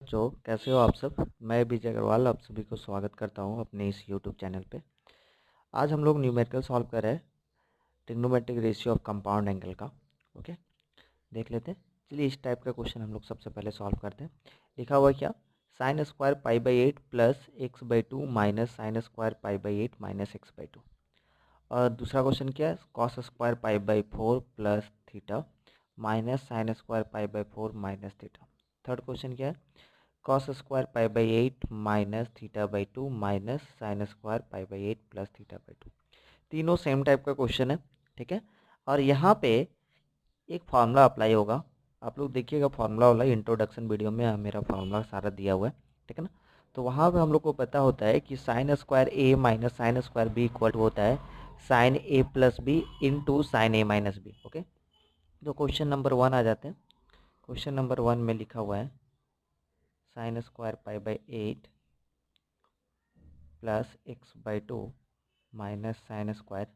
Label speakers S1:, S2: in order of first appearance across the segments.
S1: बच्चों, कैसे हो आप सब। मैं विजय अग्रवाल आप सभी को स्वागत करता हूं अपने इस यूट्यूब चैनल पे। आज हम लोग न्यूमेरिकल सॉल्व कर रहे हैं trigonometric ratio of compound angle का। ओके, देख लेते हैं। चलिए इस टाइप का क्वेश्चन हम लोग सबसे पहले सॉल्व करते हैं। लिखा हुआ है क्या, sign square pi by 8 plus x by 2 minus sine square pi by 8 minus x by 2। और दूसरा क्वेश्चन क्या है, cos square pi by 4 plus theta minus sine square pi by 4 minus theta. Third question क्या है, cos square pi by 8 minus theta by 2 minus sine square pi by 8 plus theta by 2। तीनों same type का question है, ठीक है। और यहाँ पे एक फार्मूला अप्लाई होगा। आप लोग देखिएगा, फार्मूला वाला इंट्रोडक्शन वीडियो में मेरा फार्मूला सारा दिया हुआ है, ठीक है ना। तो वहाँ पे हम लोग को पता होता है कि sine square A minus sine square B equal होता है sine A plus B into sine A minus B. Okay, तो क्वेश्चन नंबर 1 आ जाते हैं। क्वेश्चन नंबर 1 में लिखा हुआ है sine square pi by 8 plus x by 2 minus sine square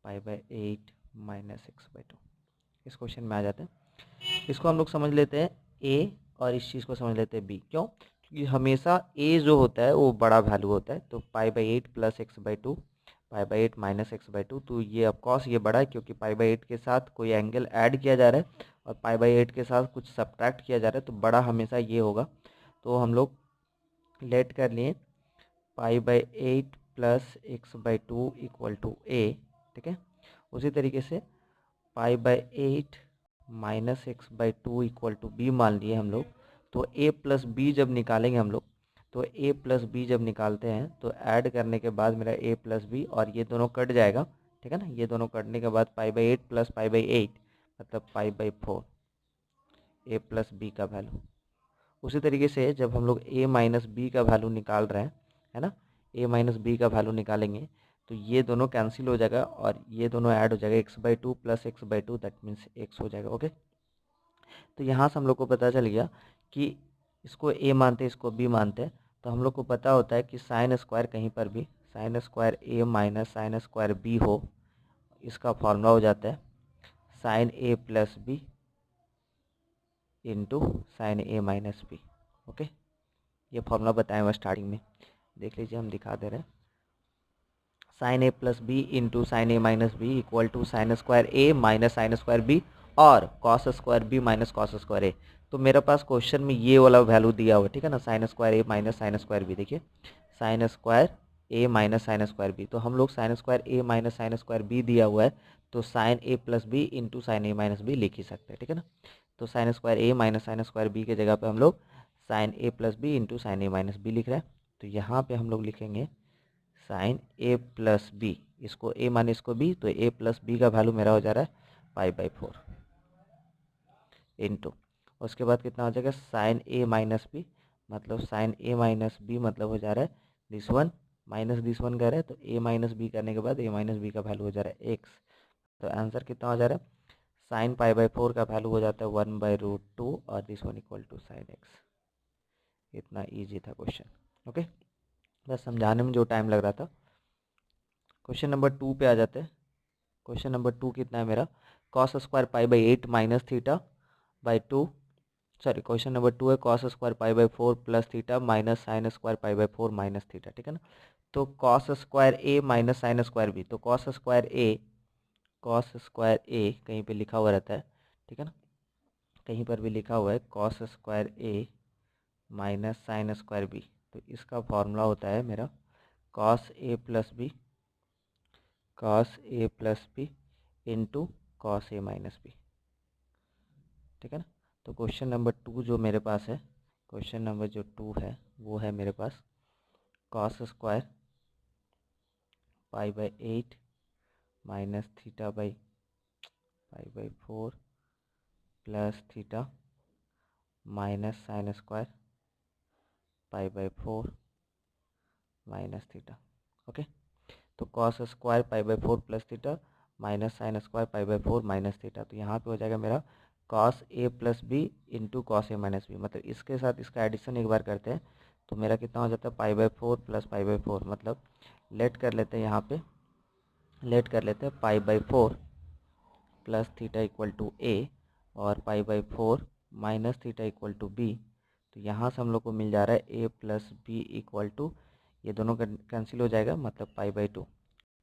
S1: pi by 8 minus x by 2। इस क्वेश्चन में आ जाते हैं। इसको हम लोग समझ लेते हैं ए और इस चीज़ को समझ लेते हैं बी। क्यों? क्योंकि हमेशा ए जो होता है वो बड़ा वैल्यू होता है। तो पाई by 8 plus x by 2, pi by 8 minus x by 2। तो ये ऑफकोर्स ये बड़ा है, क्योंकि पाई बाई 8 के साथ कोई एंगल ऐड किया जा रहा है और पाई बाई 8 के साथ कुछ सब्ट्रैक्ट किया जा रहा है, तो बड़ा हमेशा ये होगा। तो हम लोग लेट कर लिए pi by 8 plus x by 2 equal to A, ठीक है। उसी तरीके से pi by 8 minus x by 2 equal to B मान लिए हम लोग। तो ए प्लस बी जब निकालेंगे हम लोग, तो ए प्लस बी जब निकालते हैं तो ऐड करने के बाद मेरा ए प्लस बी और ये दोनों कट जाएगा, ठीक है ना। ये दोनों कटने के बाद pi by 8 plus pi by 8 मतलब pi by 4 a plus B का वैल्यू। उसी तरीके से जब हम लोग ए माइनस बी का वैल्यू निकाल रहे हैं, है ना, ए माइनस बी का वैल्यू निकालेंगे तो ये दोनों कैंसिल हो जाएगा और ये दोनों ऐड हो जाएगा, x by 2 plus x by 2 that means x हो जाएगा। ओके, तो यहाँ से हम लोग को पता चल गया कि इसको ए मानते इसको बी मानते हैं। तो हम लोग को पता होता है कि साइन स्क्वायर कहीं पर भी sign square A minus sine square B हो, इसका फॉर्मूला हो जाता है sine A plus B into sine A minus B. Okay, ये फॉर्मूला बताया हुआ स्टार्टिंग में, देख लीजिए, हम दिखा दे रहे हैं। Sine A plus B into sine A minus B equal to sine square A minus sine square B और cos square B minus cos square A. तो मेरे पास क्वेश्चन में ये वाला वैल्यू दिया हुआ है, ठीक है ना, sine square A minus sine square B. देखिए, sign square A minus sine square b, तो हम लोग sign square A minus sine square B दिया हुआ है तो sign A plus B into sine A minus B लिख ही सकते हैं, ठीक है ना। तो sine square A minus sine square B के जगह पे हम लोग sine A plus B into sine A minus B लिख रहे हैं। तो यहाँ पे हम लोग लिखेंगे साइन ए प्लस बी, इसको ए माने इसको बी, तो ए प्लस बी का वैल्यू मेरा हो जा रहा है पाई बाई 4 इंटू, उसके बाद कितना हो जाएगा साइन ए माइनस बी, मतलब साइन ए माइनस बी मतलब हो जा रहा है this one minus this one कर रहे हैं। तो ए माइनस बी करने के बाद ए माइनस बी का वैल्यू हो जा रहा है एक्स। तो आंसर कितना हो जा रहा है, साइन पाई बाई 4 का वैल्यू हो जाता है 1/√2 और this one equal to sine x. इतना ईजी था क्वेश्चन। ओके, बस समझाने में जो टाइम लग रहा था। क्वेश्चन नंबर 2 पे आ जाते हैं। क्वेश्चन नंबर 2 कितना है मेरा, cos square pi by 8 minus theta by 2, sorry question number 2 है cos square pi by 4 plus theta minus sine square pi by 4 minus theta, ठीक है ना। तो cos square A minus sine square b, तो cos square ए कहीं पे लिखा हुआ रहता है, ठीक है ना, कहीं पर भी लिखा हुआ है cos square A minus sine square b. तो इसका फॉर्मूला होता है मेरा कॉस ए प्लस बी इंटू कॉस ए माइनस बी, ठीक है ना। तो क्वेश्चन नंबर 2 जो मेरे पास है, क्वेश्चन नंबर जो 2 है वो है मेरे पास cos square pi by 8 minus theta by pi by 4 plus theta minus sine square pi by 4 minus theta. Okay, तो cos square pi by 4 plus theta minus sine square pi by 4 minus theta. तो यहाँ पे हो जाएगा मेरा cos ए plus B into cos ए minus B, मतलब इसके साथ इसका एडिशन एक बार करते हैं तो मेरा कितना हो जाता है pi by 4 plus pi by 4, मतलब लेट कर लेते हैं, यहाँ पे लेट कर लेते हैं pi by 4 plus theta equal to A और pi by 4 minus theta equal to B, तो यहाँ से हम लोग को मिल जा रहा है ए प्लस बी इक्वल टू, ये दोनों का कैंसिल हो जाएगा मतलब पाई बाई 2।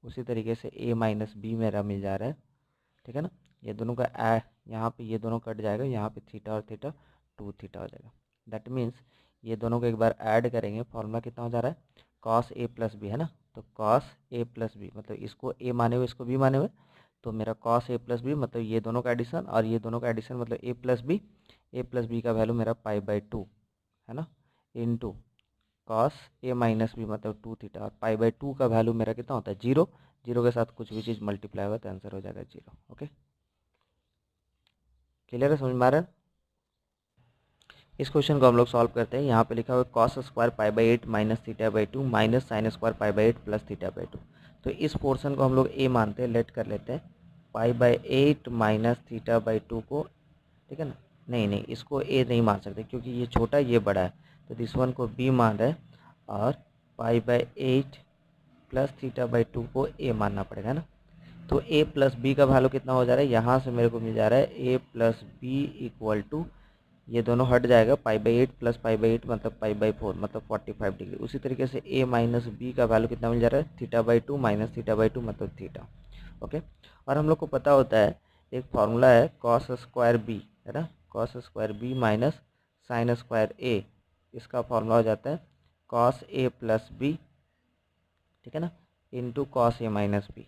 S1: उसी तरीके से ए माइनस बी मेरा मिल जा रहा है, ठीक है ना। ये दोनों का यहाँ पे ये दोनों कट जाएगा, यहाँ पे थीटा और थीटा 2 थीटा हो जाएगा। दैट मीन्स ये दोनों को एक बार ऐड करेंगे, फॉर्मूला कितना हो जा रहा है, कॉस ए प्लस बी, है ना। तो कॉस ए प्लस बी मतलब इसको ए माने हुए इसको बी माने हुए, तो मेरा कॉस ए प्लस बी मतलब ये दोनों का एडिशन और ये दोनों का एडिशन मतलब ए प्लस बी का वैल्यू मेरा पाई बाई 2, है ना, into cos A minus B मतलब 2 थीटा, और पाई बाई 2 का वैल्यू मेरा कितना होता है 0, 0 के साथ कुछ भी चीज़ मल्टीप्लाई होगा तो आंसर हो जाएगा 0। ओके, क्लियर है, समझ में आ रहा है। इस क्वेश्चन को हम लोग सॉल्व करते हैं। यहाँ पे लिखा हुआ है cos square pi by 8 minus theta by 2 minus sine square pi by 8 plus theta by 2। तो इस पोर्शन को हम लोग ए मानते हैं, लेट कर लेते हैं pi by 8 minus theta by 2 को, ठीक है ना। नहीं नहीं, इसको ए नहीं मान सकते क्योंकि ये छोटा ये बड़ा है, तो दिस वन को बी मान रहे हैं और pi by 8 plus theta by 2 को ए मानना पड़ेगा ना। तो ए प्लस बी का वैल्यू कितना हो जा रहा है, यहाँ से मेरे को मिल जा रहा है ए प्लस बी इक्वल टू, ये दोनों हट जाएगा, पाई बाई 8 प्लस पाई बाई 8 मतलब पाई बाई 4 मतलब 45 डिग्री। उसी तरीके से ए माइनस बी का वैल्यू कितना मिल जा रहा है, theta by 2 minus theta by 2 मतलब थीटा। ओके, और हम लोग को पता होता है एक फार्मूला है कॉस स्क्वायर बी, है ना, cos square B minus sine square A, इसका फार्मूला हो जाता है कॉस ए प्लस बी, ठीक है ना, इंटू कॉस ए माइनस बी।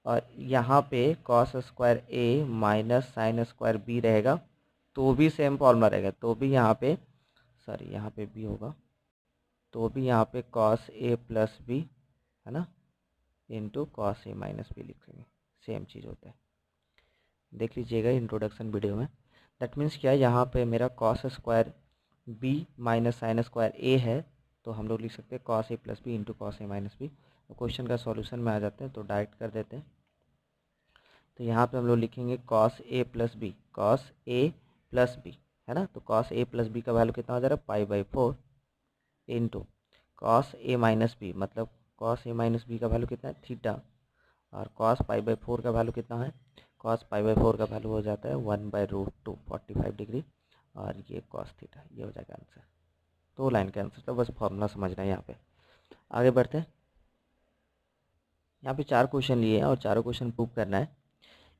S1: और यहाँ पे cos square A minus sine square B रहेगा, तो भी सेम फॉर्मूला रहेगा, तो भी यहाँ पे सॉरी यहाँ पे बी होगा, तो भी यहाँ पे कॉस ए प्लस बी, है ना, इंटू कॉस ए माइनस बी लिखेंगे, सेम चीज़ होता है। देख लीजिएगा इंट्रोडक्शन वीडियो में। दैट मीन्स क्या है, यहाँ पे मेरा cos square B minus sine square A है, तो हम लोग लिख सकते हैं कॉस ए प्लस बी इंटू कॉस ए माइनस बी। क्वेश्चन का सॉल्यूशन में आ जाते हैं तो डायरेक्ट कर देते हैं। तो यहाँ पे हम लोग लिखेंगे कॉस ए प्लस बी, कॉस ए प्लस बी, है ना। तो कॉस ए प्लस बी का वैल्यू कितना हो जा रहा है, pi by 4 into cos A minus B मतलब कॉस ए माइनस बी का वैल्यू कितना है, थीटा, और कॉस पाई बाई 4 का वैल्यू कितना है, कॉस पाई बाई 4 का वैल्यू हो जाता है 1/√2 45 डिग्री, और ये कॉस थीटा, ये हो जाएगा आंसर। दो लाइन का आंसर था, बस फॉर्मूला समझना है। यहाँ पे आगे बढ़ते हैं। यहाँ पे 4 क्वेश्चन लिए हैं और चारों क्वेश्चन प्रूव करना है।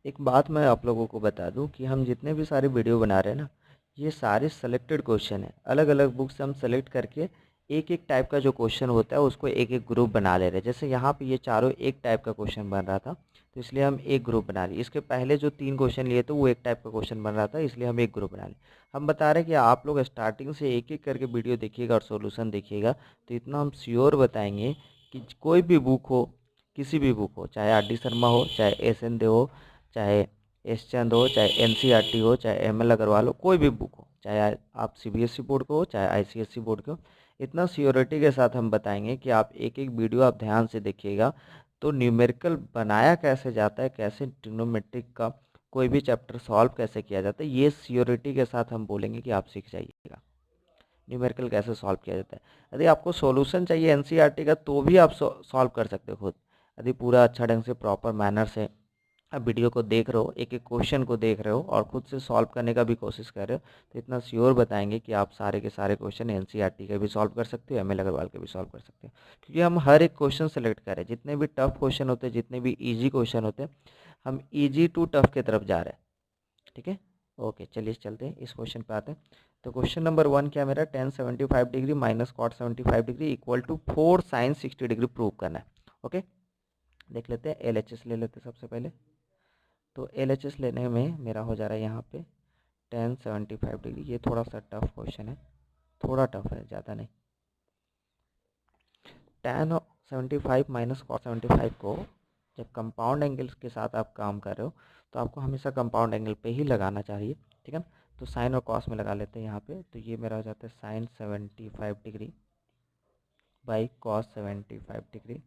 S1: एक बात मैं आप लोगों को बता दूं कि हम जितने भी सारे वीडियो बना रहे हैं ना, ये सारे सेलेक्टेड क्वेश्चन हैं, अलग अलग बुक से हम सेलेक्ट करके एक एक टाइप का जो क्वेश्चन होता है उसको एक एक ग्रुप बना ले रहे हैं। जैसे यहाँ पे ये चारों एक टाइप का क्वेश्चन बन रहा था, तो इसलिए हम एक ग्रुप बना लिए। इसके पहले जो 3 क्वेश्चन लिए थे वो एक टाइप का क्वेश्चन बन रहा था, इसलिए हम एक ग्रुप बना लिए। हम बता रहे हैं कि आप लोग स्टार्टिंग से एक एक करके वीडियो देखिएगा और सोल्यूशन देखिएगा, तो इतना हम श्योर बताएंगे कि कोई भी बुक हो, किसी भी बुक हो, चाहे आर डी शर्मा हो, चाहे एस एन दे हो, चाहे एस चंद हो, चाहे एनसीईआरटी हो, चाहे एमएल अग्रवाल हो, कोई भी बुक हो, चाहे आप सीबीएसई बोर्ड को हो, चाहे आईसीएसई बोर्ड के हो, इतना सियोरिटी के साथ हम बताएंगे कि आप एक एक वीडियो आप ध्यान से देखिएगा तो न्यूमेरिकल बनाया कैसे जाता है, कैसे ट्रिग्नोमेट्रिक का कोई भी चैप्टर सॉल्व कैसे किया जाता है, ये सियोरिटी के साथ हम बोलेंगे कि आप सीख जाइएगा न्यूमेरिकल कैसे सॉल्व किया जाता है। यदि आपको सॉल्यूशन चाहिए एनसीईआरटी का तो भी आप सॉल्व कर सकते हो खुद, यदि पूरा अच्छा ढंग से प्रॉपर मैनर से आप वीडियो को देख रहे हो, एक एक क्वेश्चन को देख रहे हो और खुद से सॉल्व करने का भी कोशिश कर रहे हो, तो इतना श्योर बताएंगे कि आप सारे के सारे क्वेश्चन एनसीईआरटी के भी सॉल्व कर सकते हो, एमएल अग्रवाल के भी सॉल्व कर सकते हो, क्योंकि हम हर एक क्वेश्चन सेलेक्ट कर रहे हैं। जितने भी टफ क्वेश्चन होते हैं, जितने भी ईजी क्वेश्चन होते हैं, हम ईजी टू टफ की तरफ जा रहे हैं, ठीक है। ओके, चलिए चलते हैं इस क्वेश्चन पे आते हैं। तो क्वेश्चन नंबर 1 क्या मेरा, tan 75 degree minus cot 75 degree equal to 4 sin 60 degree prove करना है। ओके, देख लेते हैं, एलएचएस ले लेते हैं सबसे पहले। तो एलएचएस लेने में मेरा हो जा रहा है यहाँ पे tan 75 डिग्री, ये थोड़ा सा टफ क्वेश्चन है, थोड़ा टफ है, ज़्यादा नहीं। tan 75 माइनस कॉट 75 को जब कंपाउंड एंगल्स के साथ आप काम कर रहे हो तो आपको हमेशा कंपाउंड एंगल पे ही लगाना चाहिए, ठीक है ना। तो साइन और कॉस में लगा लेते हैं यहाँ पे, तो ये मेरा हो जाता है sine 75 degree by cos 75 degree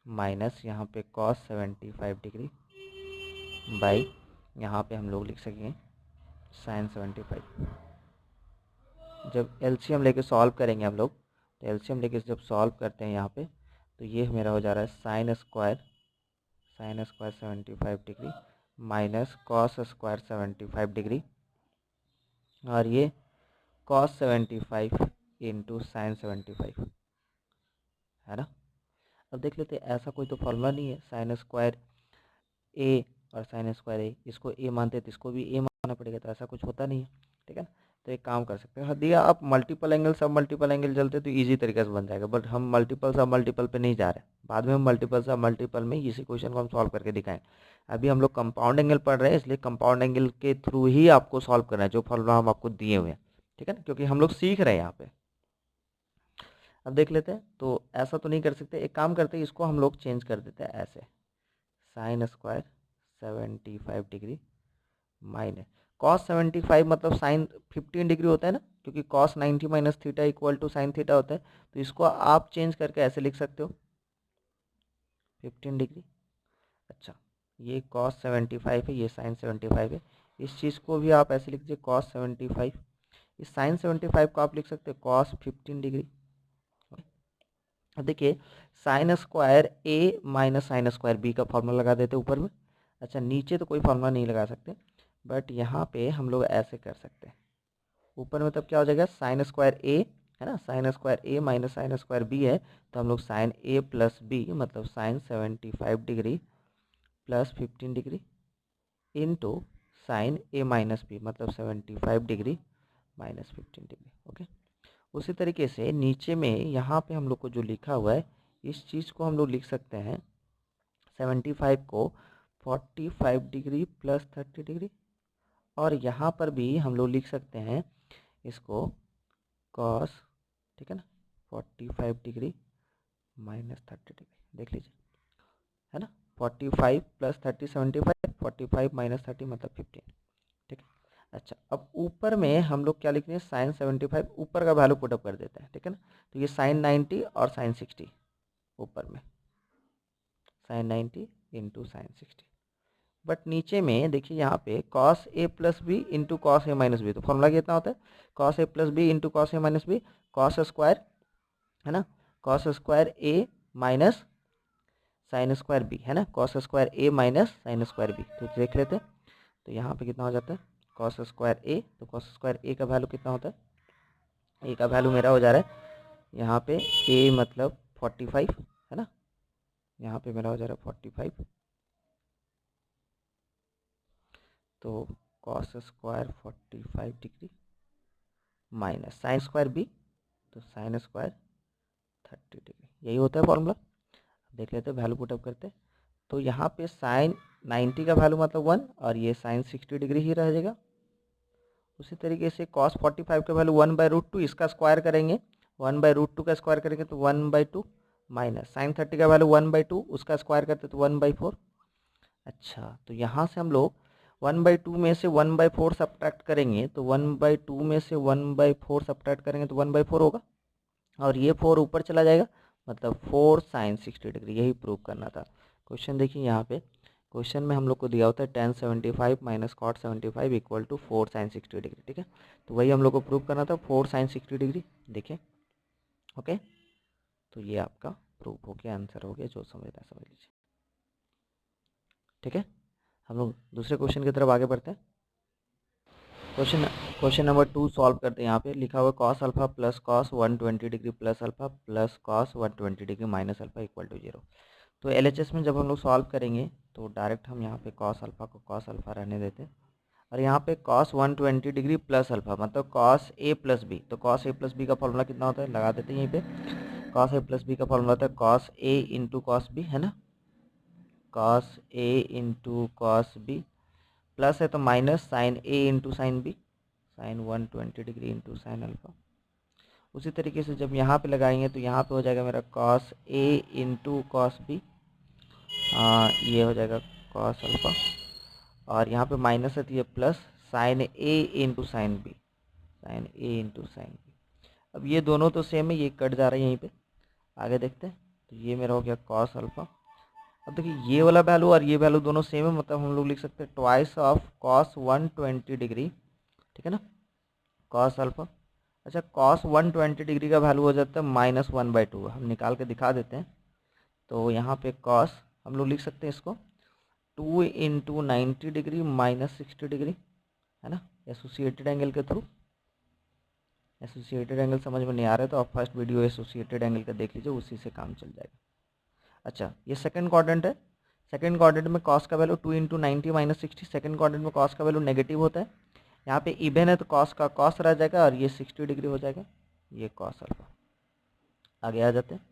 S1: minus यहाँ पे कॉस 75 डिग्री बाई यहाँ पे हम लोग लिख सकेंगे साइन 75। जब एलसीएम लेके सॉल्व करेंगे हम लोग, तो एलसीएम लेके जब सॉल्व करते हैं यहाँ पे, तो ये मेरा हो जा रहा है sine square 75 degree minus cos square 75 degree, और ये कॉस 75 इंटू साइन 75, है ना। अब देख लेते हैं, ऐसा कोई तो फॉर्मूला नहीं है साइन स्क्वायर ए और साइन स्क्वायर ए, इसको ए मानते हैं तो इसको भी ए मानना पड़ेगा, तो ऐसा कुछ होता नहीं है, ठीक है ना। तो एक काम कर सकते हैं, हाँ दिया आप मल्टीपल एंगल सब मल्टीपल एंगल चलते तो इजी तरीके से बन जाएगा, बट हम मल्टीपल सब मल्टीपल पे नहीं जा रहे, बाद में हम मल्टीपल सब मल्टीपल में इसी क्वेश्चन को हम सॉल्व करके दिखाएं। अभी हम लोग कंपाउंड एंगल पढ़ रहे हैं, इसलिए कंपाउंड एंगल के थ्रू ही आपको सॉल्व करना है जो फॉर्मूला हम आपको दिए हुए हैं, ठीक है ना, क्योंकि हम लोग सीख रहे हैं यहाँ पे। अब देख लेते हैं, तो ऐसा तो नहीं कर सकते, एक काम करते हैं, इसको हम लोग चेंज कर देते हैं ऐसे, sine square 75 degree minus cos 75 मतलब साइन 15 डिग्री होता है ना, क्योंकि cos 90 minus theta equal to sine theta होता है, तो इसको आप चेंज करके ऐसे लिख सकते हो 15 डिग्री। अच्छा, ये कॉस 75 है, ये साइन 75 है, इस चीज़ को भी आप ऐसे लिख दीजिए कॉस 75, इस साइन 75 को आप लिख सकते हो कॉस 15 डिग्री। अब देखिए, sign square A minus sine square B का फॉर्मूला लगा देते ऊपर में। अच्छा, नीचे तो कोई फॉर्मूला नहीं लगा सकते, बट यहाँ पे हम लोग ऐसे कर सकते हैं, ऊपर में तब क्या हो जाएगा, साइन स्क्वायर ए है ना, sine square A minus sine square B है, तो हम लोग साइन ए प्लस बी मतलब sine 75 degree plus 15 degree into sine A minus B मतलब 75 डिग्री माइनस 15 डिग्री। ओके, उसी तरीके से नीचे में यहाँ पे हम लोग को जो लिखा हुआ है, इस चीज़ को हम लोग लिख सकते हैं 75 को 45 डिग्री प्लस 30 डिग्री, और यहाँ पर भी हम लोग लिख सकते हैं इसको कॉस, ठीक है ना, 45 डिग्री माइनस 30 डिग्री, देख लीजिए, है ना, 45 प्लस 30 75, 45 माइनस 30 मतलब 15, ठीक है। अच्छा, अब ऊपर में हम लोग क्या लिख रहे हैं, साइन 75 ऊपर का वैल्यू पुटअप कर देते हैं, ठीक है ना, तो ये साइन 90 और साइन 60 ऊपर में, साइन 90 इंटू साइन 60, बट नीचे में देखिए यहाँ पे cos A plus B into cos A minus B, तो फॉर्मूला कितना होता है, cos A plus B into cos A minus B, cos square, है ना, cos square A minus sine square B, है ना, cos square A minus sine square b, तो देख लेते हैं, तो यहाँ पे कितना हो जाता है कॉस स्क्वायर ए, तो कॉस स्क्वायर ए का वैल्यू कितना होता है, ए का वैल्यू मेरा हो जा रहा है यहाँ पे ए मतलब 45, है ना, यहाँ पे मेरा हो जा रहा है 45, तो cos square 45 degree minus sine square b, तो साइन स्क्वायर 30 डिग्री, यही होता है फॉर्मूला। देख लेते हैं, वैल्यू पुटअप करते हैं, तो यहाँ पे साइन 90 का वैल्यू मतलब 1, और ये साइन 60 डिग्री ही रह जाएगा। उसी तरीके से कॉस 45 का वैल्यू 1/√2, इसका स्क्वायर करेंगे, 1/√2 का स्क्वायर करेंगे तो 1/2 माइनस साइन 30 का वैल्यू 1/2, उसका स्क्वायर करते तो 1/4। अच्छा, तो यहाँ से हम लोग 1/2 में से 1/4 सब्ट्रैक्ट करेंगे, तो 1/2 में से 1/4 सब्ट्रैक्ट करेंगे तो 1/4 होगा, और ये 4 ऊपर चला जाएगा, मतलब 4 साइन 60 डिग्री, यही प्रूव करना था। क्वेश्चन देखिए यहाँ पे, क्वेश्चन में हम लोग को दिया होता है tan 75 minus cot 75 equal to 4 sine 60 degree, ठीक है, तो वही हम लोग को प्रूव करना था, 4 साइन 60 डिग्री, देखिए। ओके, तो ये आपका प्रूव हो गया, आंसर हो गया, जो समझना है समझ लीजिए, ठीक है। हम लोग दूसरे क्वेश्चन की तरफ आगे बढ़ते हैं। क्वेश्चन नंबर 2 सॉल्व करते हैं। यहाँ पे लिखा हुआ cos alpha plus cos 120 degree plus alpha plus cos 120 degree minus alpha equal to 0। तो एलएचएस में जब हम लोग सॉल्व करेंगे तो डायरेक्ट हम यहाँ पे कॉस अल्फा को कॉस अल्फा रहने देते हैं, और यहाँ पे कॉस 120 डिग्री प्लस अल्फा मतलब कॉस ए प्लस बी, तो कॉस ए प्लस बी का फॉर्मूला कितना होता है, लगा देते हैं यहीं पे, कॉस ए प्लस बी का फॉर्मूला होता है cos A into cos B, है ना, cos A into cos B, plus है तो minus sign A into sine B, sign 120 degree into sine alpha. उसी तरीके से जब यहाँ पे लगाएंगे तो यहाँ पे हो जाएगा मेरा कॉस ए इंटू कॉस बी, ये हो जाएगा कॉस अल्फा, और यहाँ पे माइनस है तो ये plus sine A into sine B, sign A into sine B. अब ये दोनों तो सेम है, ये कट जा रहा है यहीं पे, आगे देखते हैं, तो ये मेरा हो गया कॉस अल्फा। अब देखिए ये वाला वैल्यू और ये वैल्यू दोनों सेम है, मतलब हम लोग लिख सकते हैं ट्वाइस ऑफ कॉस 120 डिग्री, ठीक है ना, कॉस अल्फा। अच्छा, कॉस 120 डिग्री का वैल्यू हो जाता है -1/2, हम निकाल के दिखा देते हैं, तो यहाँ पे कॉस हम लोग लिख सकते हैं इसको 2 इंटू 90 डिग्री माइनस 60 डिग्री, है ना, एसोसिएटेड एंगल के थ्रू। एसोसिएटेड एंगल समझ में नहीं आ रहा है तो आप फर्स्ट वीडियो एसोसिएटेड एंगल का देख लीजिए, उसी से काम चल जाएगा। अच्छा, ये सेकंड क्वाड्रेंट है। सेकंड क्वाड्रेंट में कॉस का value 2 into 90 minus 60, second quadrant में कॉस का वैल्यू नेगेटिव होता है। यहाँ पे इवन है तो कॉस का कॉस रह जाएगा और ये 60 डिग्री हो जाएगा, ये कॉस अल्फा। आगे आ जाते हैं,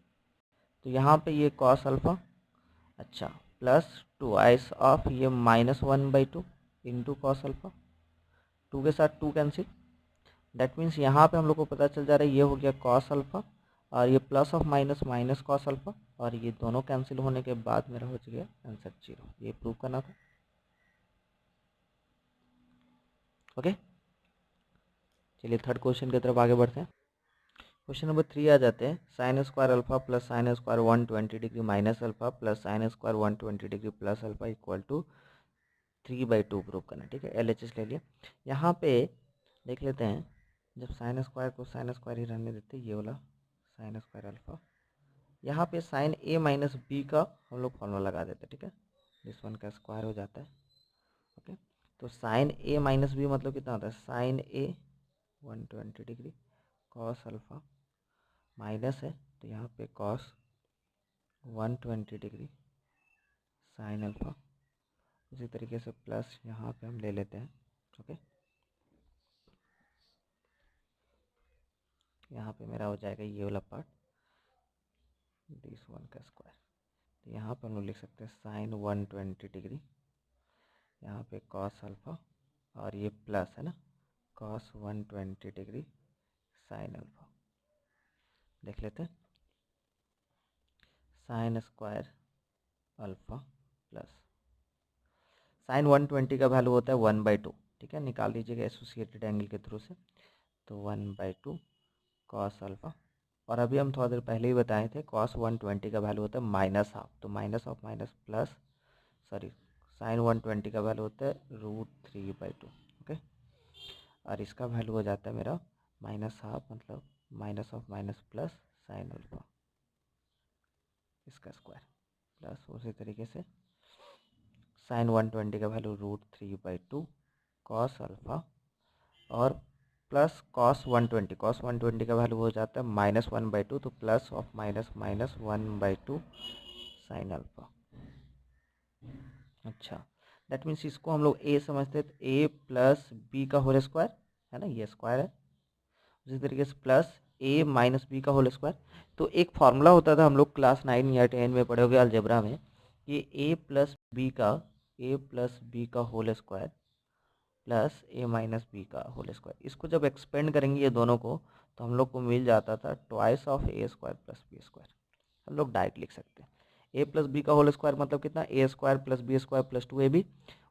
S1: तो यहाँ पे ये कॉस अल्फा, अच्छा, प्लस ट्वाइस ऑफ ये -1/2 इंटू कॉस अल्फा, 2 के साथ 2 कैंसिल। दैट मीन्स यहाँ पे हम लोग को पता चल जा रहा है ये हो गया कॉस अल्फा और ये plus of minus minus cos alpha, और ये दोनों कैंसिल होने के बाद मेरा हो गया आंसर 0। ये प्रूव करना था। ओके, चलिए थर्ड क्वेश्चन की तरफ आगे बढ़ते हैं। क्वेश्चन नंबर 3 आ जाते हैं। Sine square alpha plus sine square 120 degree minus alpha plus sine square 120 degree plus alpha equal to 3/2 prove करना। ठीक है, LHS ले लिया। यहाँ पे देख लेते हैं, जब साइन स्क्वायर को साइन स्क्वायर ही रहने देते, ये वाला साइन स्क्वायर अल्फा, यहाँ पे साइन ए माइनस बी का हम लोग फॉर्मूला लगा देते हैं। ठीक है, दिस वन का स्क्वायर हो जाता है। ओके, तो साइन ए माइनस बी मतलब कितना होता है, साइन ए 120 डिग्री कॉस अल्फा माइनस है तो यहाँ पे कॉस 120 डिग्री साइन अल्फा, उसी तरीके से प्लस यहाँ पे हम ले लेते हैं। ओके, यहाँ पे मेरा हो जाएगा ये वाला पार्ट दिस वन का स्क्वायर। तो यहाँ पे हम लोग लिख सकते हैं साइन 120 डिग्री, यहाँ पे कॉस अल्फा और ये प्लस है ना, कॉस 120 डिग्री साइन अल्फा। देख लेते हैं, sine square alpha plus sign 120 का वैल्यू होता है 1/2। ठीक है, निकाल लीजिएगा एसोसिएटेड एंगल के थ्रू से, तो 1/2 कॉस अल्फा, और अभी हम थोड़ा देर पहले ही बताए थे कॉस 120 का वैल्यू होता है -1/2, तो minus of minus plus, sorry, sine 120 का वैल्यू होता है √3/2। ओके, और इसका वैल्यू हो जाता है मेरा -1/2, मतलब minus of minus plus sine alpha इसका स्क्वायर, प्लस उसी तरीके से साइन 120 का वैल्यू √3/2 कॉस अल्फा और प्लस कॉस 120 का वैल्यू हो जाता है -1/2, तो plus of minus minus 1/2 sine alpha. अच्छा, दैट मीन्स इसको हम लोग ए समझते हैं, तो ए प्लस बी का होल स्क्वायर, है ना, ये स्क्वायर है। उसी तरीके से प्लस ए माइनस बी का होल स्क्वायर। तो एक फार्मूला होता था, हम लोग क्लास 9 या 10 में पढ़े होंगे अलजेब्रा में, कि ए प्लस बी का होल स्क्वायर प्लस ए माइनस बी का होल स्क्वायर। इसको जब एक्सपेंड करेंगे ये दोनों को, तो हम लोग को मिल जाता था twice of A square plus B square. हम लोग डायरेक्ट लिख सकते हैं ए प्लस बी का होल स्क्वायर मतलब कितना, A square plus B square plus 2ab।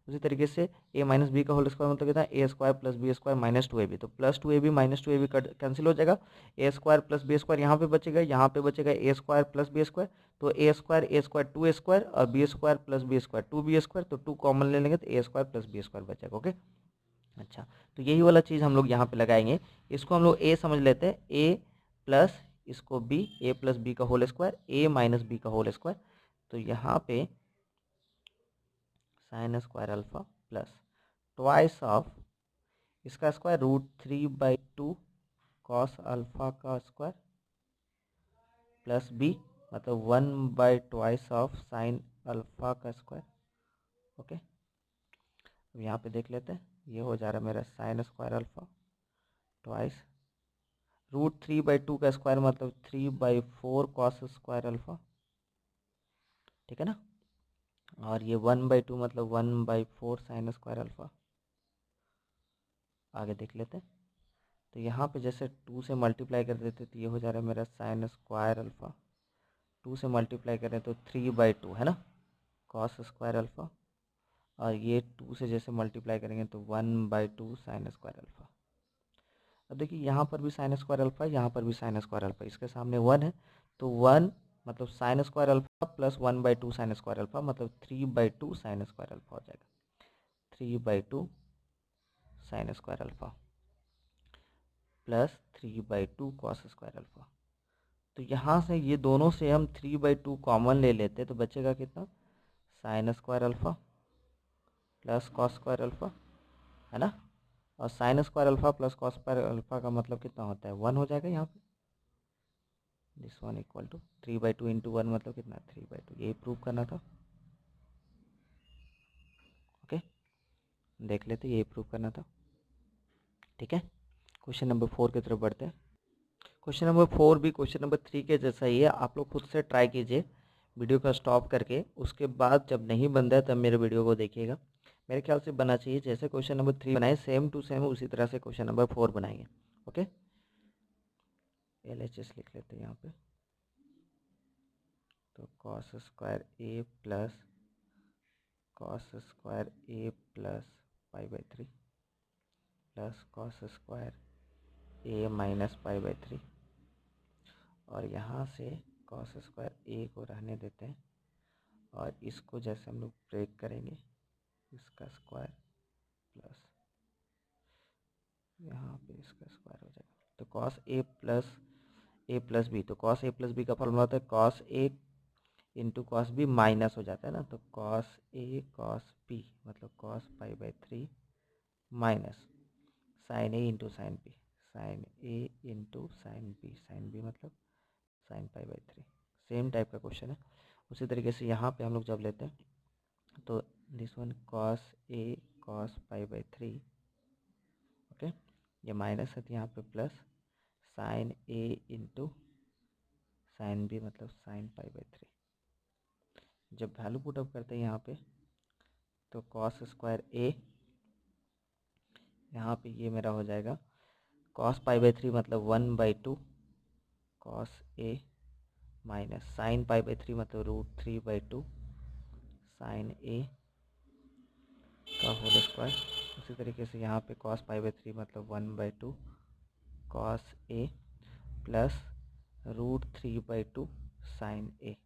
S1: उसी तरीके से ए माइनस बी का होल स्क्वायर मतलब कितना, A square plus B square minus 2ab। तो plus 2ab minus 2ab cancel हो जाएगा, A square plus B square यहाँ पे बचेगा, यहाँ पे बचेगा ए स्क्वायर प्लस बी स्क्वायर, तो ए स्क्वायर 2 स्क्वायर और b square plus B square 2b square, तो 2 कॉमन ले लेंगे तो a square plus B square बचेगा। ओके, अच्छा, तो यही वाला चीज़ हम लोग यहाँ पे लगाएंगे। इसको हम लोग ए समझ लेते हैं, ए प्लस इसको बी, ए प्लस बी का whole square, A minus B का होल स्क्वायर। तो यहाँ पे sign square alpha plus twice of इसका स्क्वायर √3/2 कॉस अल्फा का स्क्वायर प्लस बी, मतलब 1/2 ऑफ साइन अल्फा का स्क्वायर। ओके, अब यहाँ पे देख लेते हैं, ये हो जा रहा है मेरा साइन स्क्वायर अल्फा ट्वाइस √3/2 का स्क्वायर मतलब 3/4 कॉस स्क्वायर अल्फा। ठीक है ना, और ये 1/2 मतलब 1/4 साइन स्क्वायर अल्फा। आगे देख लेते हैं, तो यहाँ पे जैसे 2 से मल्टीप्लाई कर देते तो ये हो जा रहा है मेरा साइन स्क्वायर अल्फा, 2 से मल्टीप्लाई करें तो 3/2 है ना कॉस स्क्वायर अल्फा, और ये 2 से जैसे मल्टीप्लाई करेंगे तो 1/2 साइन स्क्वायर अल्फा। अब देखिए यहाँ पर भी साइन स्क्वायर अल्फा, यहाँ पर भी साइन स्क्वायर अल्फा, इसके सामने 1 है, तो 1 मतलब sign square alpha plus 1/2 sign square alpha मतलब 3/2 साइन स्क्वायर अल्फा हो जाएगा, 3/2 sign square alpha plus 3/2 cos square alpha. तो यहाँ से ये दोनों से हम 3/2 कॉमन ले लेते तो बचेगा कितना, sign square alpha plus cos square alpha, है ना। और sine square alpha plus cos square alpha का मतलब कितना होता है, 1 हो जाएगा यहाँ पे। This one equal to 3/2 into 1 मतलब कितना, 3/2, ये प्रूव करना था। ओके, देख लेते, ये प्रूव करना था। ठीक है, क्वेश्चन नंबर 4 की तरफ बढ़ते हैं। क्वेश्चन नंबर 4 भी क्वेश्चन नंबर 3 के जैसा ही है। आप लोग खुद से ट्राई कीजिए वीडियो का स्टॉप करके, उसके बाद जब नहीं बन रहा है तब मेरे वीडियो को देखिएगा। मेरे ख्याल से बनना चाहिए, जैसे क्वेश्चन नंबर 3 बनाए सेम टू सेम उसी तरह से क्वेश्चन नंबर 4 बनाएंगे। ओके, LHS लिख लेते हैं यहाँ पे। तो cos square A plus cos square A plus π/3 plus cos square A minus π/3, और यहाँ से कॉस स्क्वायर ए को रहने देते हैं, और इसको जैसे हम लोग ब्रेक करेंगे, इसका स्क्वायर प्लस यहाँ पे इसका स्क्वायर हो जाएगा। तो कॉस ए प्लस बी, तो कॉस ए प्लस बी का फॉर्मूला होता है cos A into cos B minus हो जाता है ना, तो कॉस ए कॉस बी मतलब cos π/3 minus sign A into sine B, sign A into sine B मतलब साइन π/3। सेम टाइप का क्वेश्चन है। उसी तरीके से यहाँ पे हम लोग जब लेते हैं तो this one cos A cos π/3, okay, ये माइनस है तो यहाँ पे plus sine A into sine B मतलब साइन π/3। जब वैल्यू पुटअप करते हैं यहाँ पे तो कॉस स्क्वायर ए, यहाँ पे ये मेरा हो जाएगा कॉस π/3 मतलब 1/2 कॉस ए माइनस साइन π/3 मतलब √3/2 साइन ए का होल स्क्वायर। उसी तरीके से यहाँ पे कॉस π/3 मतलब 1/2 cos A plus √3/2 sine a.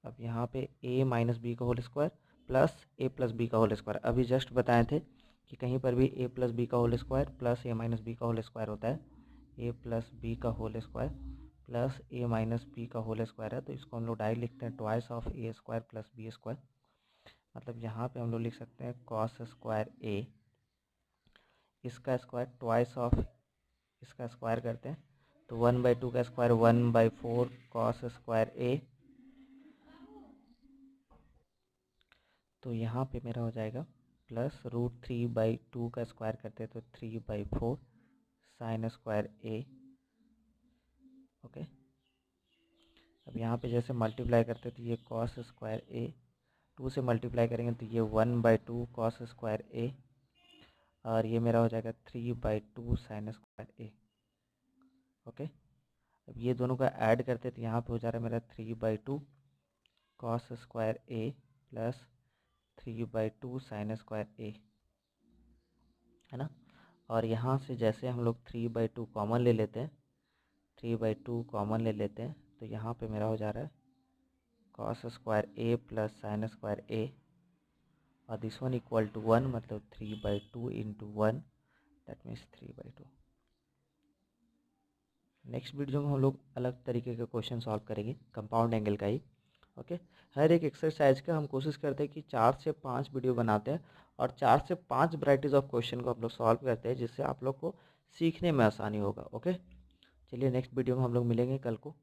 S1: अब यहाँ पे a माइनस बी का whole square plus a plus B का होल स्क्वायर। अभी जस्ट बताए थे कि कहीं पर भी a प्लस बी का whole square plus a minus B का होल स्क्वायर होता है, a प्लस बी का whole square plus a minus B का होल स्क्वायर है, तो इसको हम लोग डायरेक्ट लिखते हैं twice of a square plus B square. मतलब यहाँ पे हम लोग लिख सकते हैं कॉस स्क्वायर a, इसका स्क्वायर ट्वाइस ऑफ इसका स्क्वायर करते हैं तो 1/2 का स्क्वायर 1/4 कॉस स्क्वायर a, तो यहाँ पे मेरा हो जाएगा प्लस √3/2 का स्क्वायर करते हैं तो 3/4 साइन स्क्वायर ए। ओके, अब यहाँ पे जैसे मल्टीप्लाई करते हैं तो ये कॉस स्क्वायर ए, 2 से मल्टीप्लाई करेंगे तो ये 1/2 कॉस स्क्वायर ए, और ये मेरा हो जाएगा 3/2 साइन स्क्वायर ए। ओके, अब ये दोनों का ऐड करते हैं तो यहाँ पे हो जा रहा है मेरा 3/2 cos square A plus 3/2 sign square A, है ना। और यहाँ से जैसे हम लोग 3/2 कॉमन ले लेते हैं, 3/2 कॉमन ले लेते हैं तो यहाँ पे मेरा हो जा रहा है कॉस स्क्वायर ए प्लस साइन स्क्वायर ए, और दिस वन इक्वल टू 1 मतलब 3/2 into 1 that means 3/2। Next video में हम लोग अलग तरीके के क्वेश्चन सॉल्व करेंगे कंपाउंड एंगल का ही। ओके, हर एक एक्सरसाइज का हम कोशिश करते हैं कि 4 से 5 वीडियो बनाते हैं और 4 से 5 वैरायटीज़ ऑफ क्वेश्चन को हम लोग सॉल्व करते हैं, जिससे आप लोग को सीखने में आसानी होगा। ओके, चलिए नेक्स्ट वीडियो में हम लोग मिलेंगे कल को।